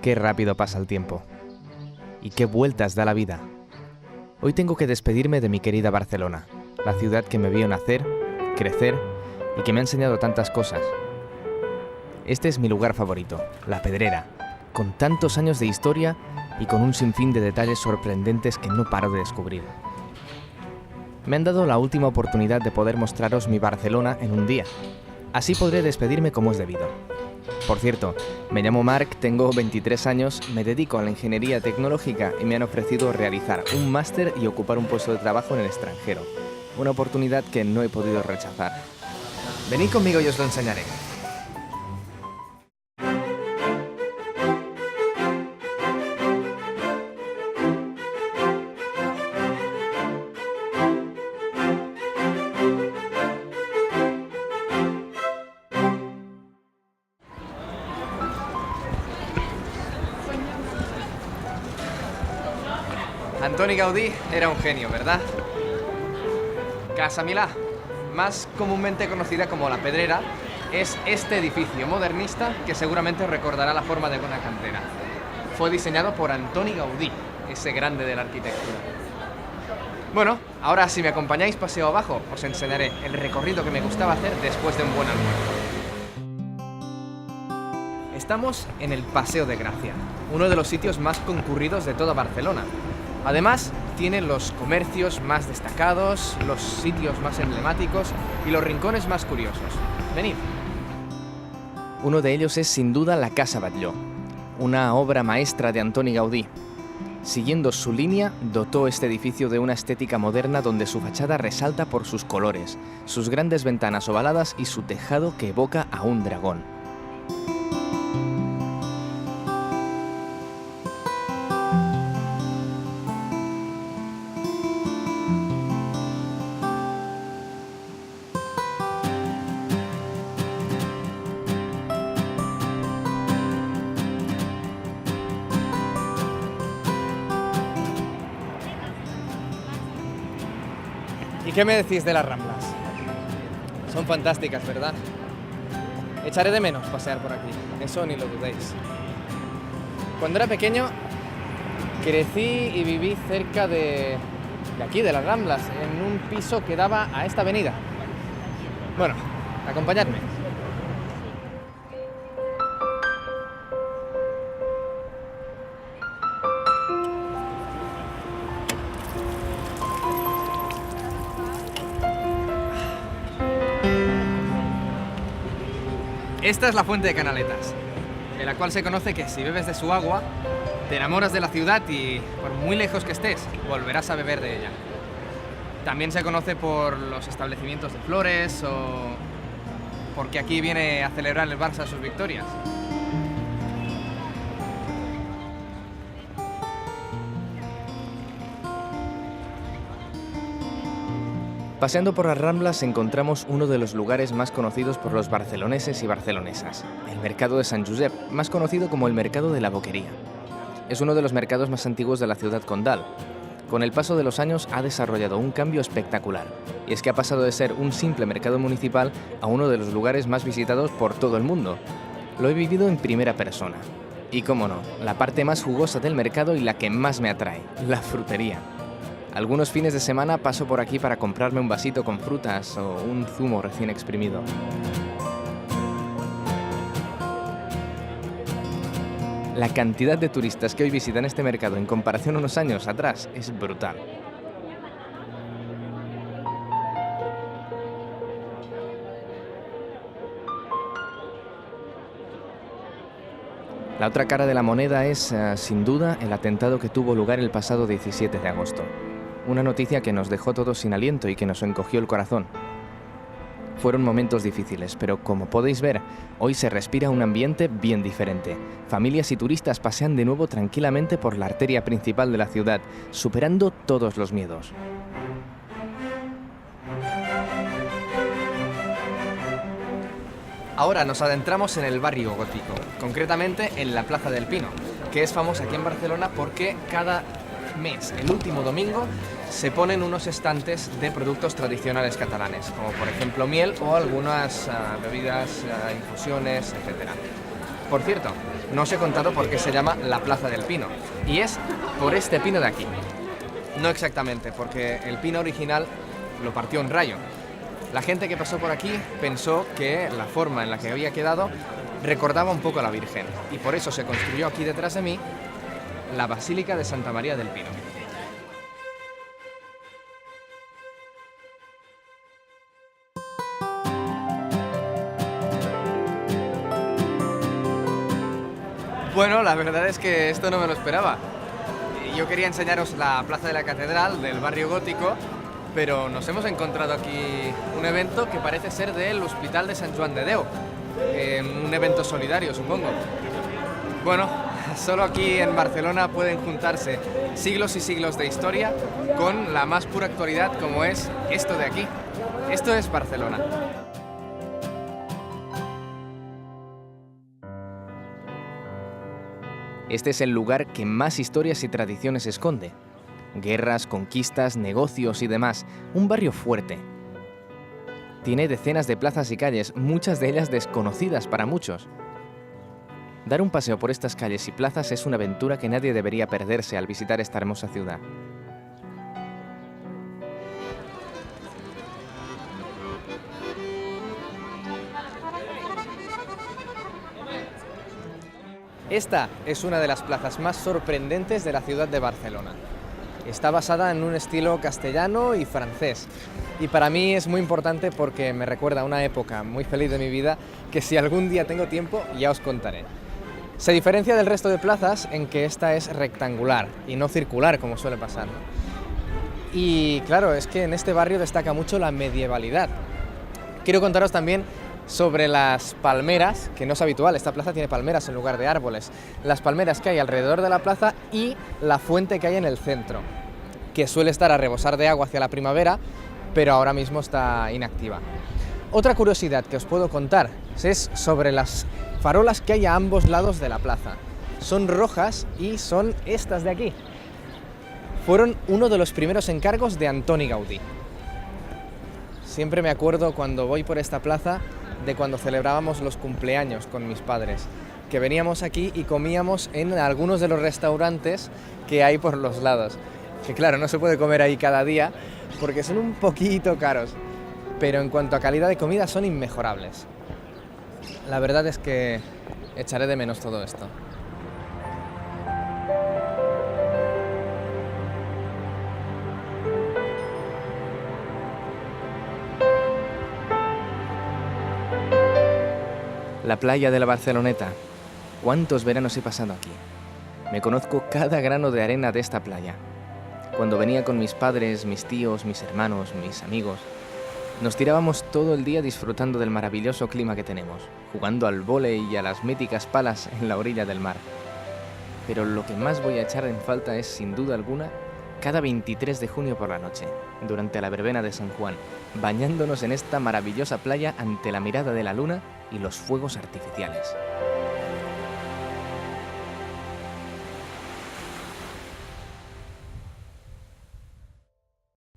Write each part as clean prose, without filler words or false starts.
Qué rápido pasa el tiempo. Y qué vueltas da la vida. Hoy tengo que despedirme de mi querida Barcelona, la ciudad que me vio nacer, crecer y que me ha enseñado tantas cosas. Este es mi lugar favorito, La Pedrera, con tantos años de historia y con un sinfín de detalles sorprendentes que no paro de descubrir. Me han dado la última oportunidad de poder mostraros mi Barcelona en un día. Así podré despedirme como es debido. Por cierto, me llamo Marc, tengo 23 años, me dedico a la ingeniería tecnológica y me han ofrecido realizar un máster y ocupar un puesto de trabajo en el extranjero. Una oportunidad que no he podido rechazar. Venid conmigo y os lo enseñaré. Antoni Gaudí era un genio, ¿verdad? Casa Milà, más comúnmente conocida como La Pedrera, es este edificio modernista que seguramente recordará la forma de una cantera. Fue diseñado por Antoni Gaudí, ese grande de la arquitectura. Bueno, ahora si me acompañáis paseo abajo, os enseñaré el recorrido que me gustaba hacer después de un buen almuerzo. Estamos en el Paseo de Gracia, uno de los sitios más concurridos de toda Barcelona. Además, tiene los comercios más destacados, los sitios más emblemáticos y los rincones más curiosos. Venid. Uno de ellos es sin duda la Casa Batlló, una obra maestra de Antoni Gaudí. Siguiendo su línea, dotó este edificio de una estética moderna donde su fachada resalta por sus colores, sus grandes ventanas ovaladas y su tejado que evoca a un dragón. ¿Y qué me decís de las Ramblas? Son fantásticas, ¿verdad? Echaré de menos pasear por aquí, eso ni lo dudéis. Cuando era pequeño, crecí y viví cerca de aquí, de las Ramblas, en un piso que daba a esta avenida. Bueno, acompañadme. Esta es la fuente de Canaletas, de la cual se conoce que si bebes de su agua, te enamoras de la ciudad y, por muy lejos que estés, volverás a beber de ella. También se conoce por los establecimientos de flores o porque aquí viene a celebrar el Barça sus victorias. Paseando por las Ramblas encontramos uno de los lugares más conocidos por los barceloneses y barcelonesas, el Mercado de Sant Josep, más conocido como el Mercado de la Boquería. Es uno de los mercados más antiguos de la ciudad condal. Con el paso de los años ha desarrollado un cambio espectacular, y es que ha pasado de ser un simple mercado municipal a uno de los lugares más visitados por todo el mundo. Lo he vivido en primera persona. Y cómo no, la parte más jugosa del mercado y la que más me atrae, la frutería. Algunos fines de semana paso por aquí para comprarme un vasito con frutas o un zumo recién exprimido. La cantidad de turistas que hoy visitan este mercado en comparación a unos años atrás es brutal. La otra cara de la moneda es, sin duda, el atentado que tuvo lugar el pasado 17 de agosto. Una noticia que nos dejó todos sin aliento y que nos encogió el corazón. Fueron momentos difíciles, pero como podéis ver, hoy se respira un ambiente bien diferente. Familias y turistas pasean de nuevo tranquilamente por la arteria principal de la ciudad, superando todos los miedos. Ahora nos adentramos en el barrio gótico, concretamente en la Plaza del Pino, que es famosa aquí en Barcelona porque cada mes, el último domingo, se ponen unos estantes de productos tradicionales catalanes, como por ejemplo miel o algunas bebidas, infusiones, etc. Por cierto, no os he contado por qué se llama la Plaza del Pino, y es por este pino de aquí. No exactamente, porque el pino original lo partió un rayo. La gente que pasó por aquí pensó que la forma en la que había quedado recordaba un poco a la Virgen, y por eso se construyó aquí detrás de mí la Basílica de Santa María del Pino. Bueno, la verdad es que esto no me lo esperaba. Yo quería enseñaros la Plaza de la Catedral del barrio gótico, pero nos hemos encontrado aquí un evento que parece ser del Hospital de Sant Joan de Déu. Un evento solidario, supongo. Bueno, solo aquí en Barcelona pueden juntarse siglos y siglos de historia con la más pura actualidad como es esto de aquí. Esto es Barcelona. Este es el lugar que más historias y tradiciones esconde. Guerras, conquistas, negocios y demás. Un barrio fuerte. Tiene decenas de plazas y calles, muchas de ellas desconocidas para muchos. Dar un paseo por estas calles y plazas es una aventura que nadie debería perderse al visitar esta hermosa ciudad. Esta es una de las plazas más sorprendentes de la ciudad de Barcelona. Está basada en un estilo castellano y francés. Y para mí es muy importante porque me recuerda a una época muy feliz de mi vida que si algún día tengo tiempo ya os contaré. Se diferencia del resto de plazas en que esta es rectangular y no circular como suele pasar, ¿no? Y claro, es que en este barrio destaca mucho la medievalidad. Quiero contaros también sobre las palmeras, que no es habitual, esta plaza tiene palmeras en lugar de árboles. Las palmeras que hay alrededor de la plaza y la fuente que hay en el centro, que suele estar a rebosar de agua hacia la primavera, pero ahora mismo está inactiva. Otra curiosidad que os puedo contar es sobre las farolas que hay a ambos lados de la plaza. Son rojas y son estas de aquí. Fueron uno de los primeros encargos de Antoni Gaudí. Siempre me acuerdo cuando voy por esta plaza de cuando celebrábamos los cumpleaños con mis padres, que veníamos aquí y comíamos en algunos de los restaurantes que hay por los lados. Que claro, no se puede comer ahí cada día porque son un poquito caros, pero en cuanto a calidad de comida son inmejorables. La verdad es que echaré de menos todo esto. La playa de la Barceloneta. ¿Cuántos veranos he pasado aquí? Me conozco cada grano de arena de esta playa. Cuando venía con mis padres, mis tíos, mis hermanos, mis amigos, nos tirábamos todo el día disfrutando del maravilloso clima que tenemos, jugando al vóley y a las míticas palas en la orilla del mar. Pero lo que más voy a echar en falta es, sin duda alguna, cada 23 de junio por la noche, durante la verbena de San Juan, bañándonos en esta maravillosa playa ante la mirada de la luna y los fuegos artificiales.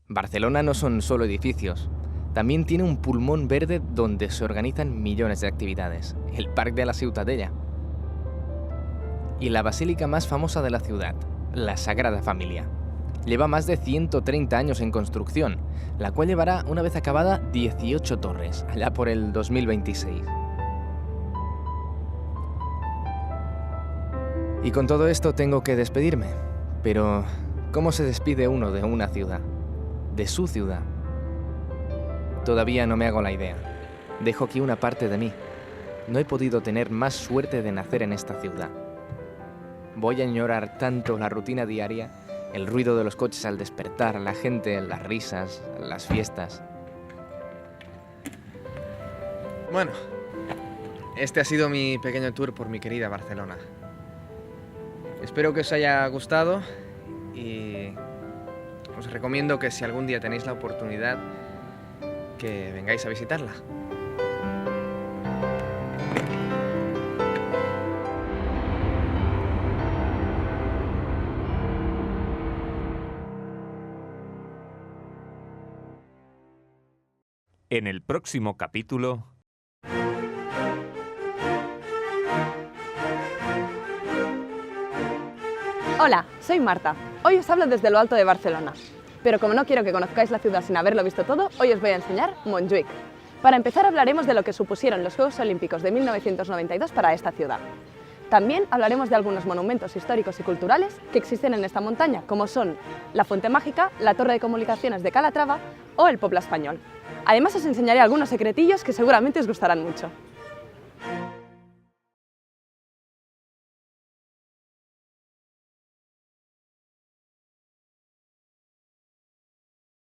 Barcelona no son solo edificios, también tiene un pulmón verde donde se organizan millones de actividades, el Parc de la Ciutadella. Y la basílica más famosa de la ciudad, la Sagrada Familia. Lleva más de 130 años en construcción, la cual llevará, una vez acabada, 18 torres, allá por el 2026. Y con todo esto tengo que despedirme, pero ¿cómo se despide uno de una ciudad? De su ciudad. Todavía no me hago la idea. Dejo aquí una parte de mí. No he podido tener más suerte de nacer en esta ciudad. Voy a añorar tanto la rutina diaria, el ruido de los coches al despertar, la gente, las risas, las fiestas. Bueno, este ha sido mi pequeño tour por mi querida Barcelona. Espero que os haya gustado y os recomiendo que si algún día tenéis la oportunidad, que vengáis a visitarla. En el próximo capítulo... Hola, soy Marta. Hoy os hablo desde lo alto de Barcelona. Pero como no quiero que conozcáis la ciudad sin haberlo visto todo, hoy os voy a enseñar Montjuïc. Para empezar hablaremos de lo que supusieron los Juegos Olímpicos de 1992 para esta ciudad. También hablaremos de algunos monumentos históricos y culturales que existen en esta montaña, como son la Fuente Mágica, la Torre de Comunicaciones de Calatrava o el Poble Espanyol. Además os enseñaré algunos secretillos que seguramente os gustarán mucho.